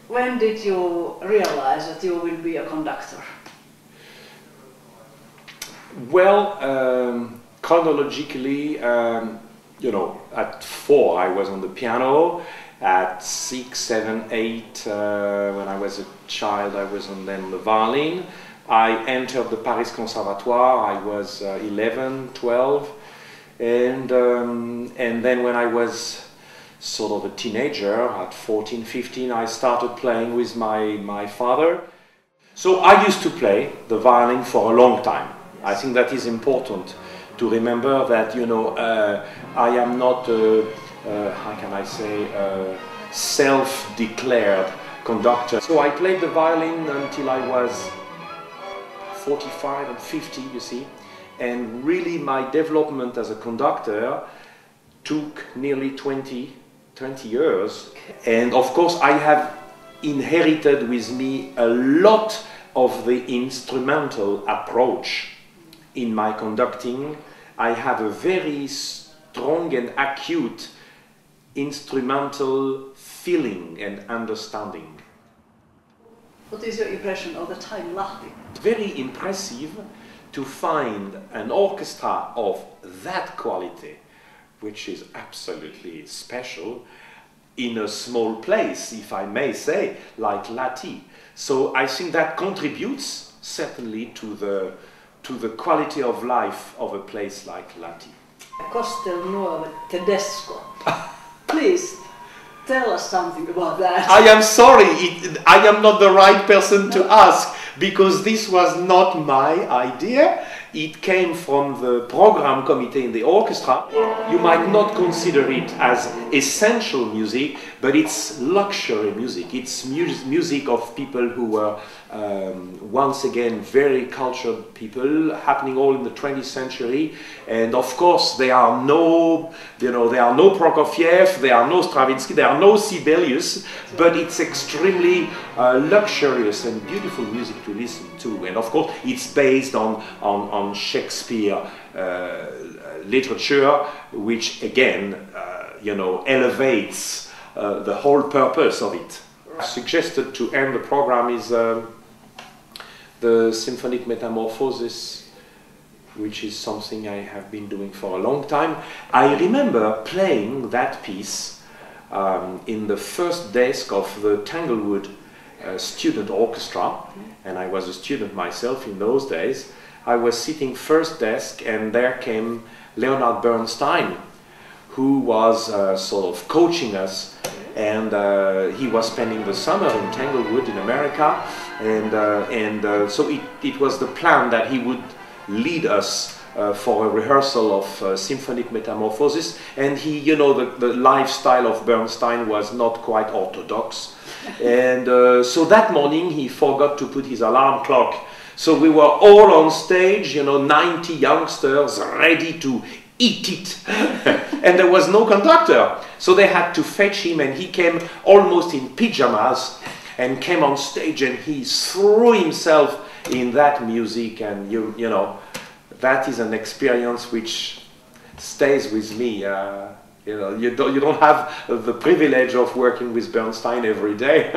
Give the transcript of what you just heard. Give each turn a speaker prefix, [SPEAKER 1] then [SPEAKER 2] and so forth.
[SPEAKER 1] When did you realize that you will be a conductor?
[SPEAKER 2] Well, chronologically, you know, at 4 I was on the piano. At 6, 7, 8, when I was a child, I was on then the violin. I entered the Paris Conservatoire. I was 11, 12, and then when I was sort of a teenager, at 14, 15, I started playing with my father. So I used to play the violin for a long time. I think that is important to remember that, you know, I am not, how can I say, self-declared conductor. So I played the violin until I was 45 and 50, you see, and really my development as a conductor took nearly 20 years. And of course I have inherited with me a lot of the instrumental approach in my conducting. I have a very strong and acute instrumental feeling and understanding.
[SPEAKER 1] What is your impression of the time Lahti?
[SPEAKER 2] Very impressive to find an orchestra of that quality, which is absolutely special, in a small place, if I may say, like Lahti. So I think that contributes certainly to the quality of life of a place like Lahti.
[SPEAKER 1] Castel Nuovo Tedesco. Please tell us something about that.
[SPEAKER 2] I am sorry, I am not the right person to ask, because this was not my idea. It came from the program committee in the orchestra. You might not consider it as essential music, but it's luxury music. It's music of people who were, once again, very cultured people, happening all in the 20th century. And of course, there are no, you know, there are no Prokofiev, there are no Stravinsky, there are no Sibelius, but it's extremely luxurious and beautiful music to listen to. And of course, it's based on Shakespeare literature, which again, you know, elevates the whole purpose of it. Suggested to end the program is the symphonic metamorphosis, which is something I have been doing for a long time. I remember playing that piece in the first desk of the Tanglewood student orchestra, and I was a student myself in those days. I was sitting first desk, and there came Leonard Bernstein, who was sort of coaching us, and he was spending the summer in Tanglewood in America, and so it was the plan that he would lead us for a rehearsal of symphonic metamorphosis. And he, you know, the lifestyle of Bernstein was not quite orthodox, and so that morning he forgot to put his alarm clock. So we were all on stage, you know, 90 youngsters ready to eat it. And there was no conductor. So they had to fetch him, and he came almost in pyjamas and came on stage, and he threw himself in that music. And you know, that is an experience which stays with me. You know, you don't have the privilege of working with Bernstein every day.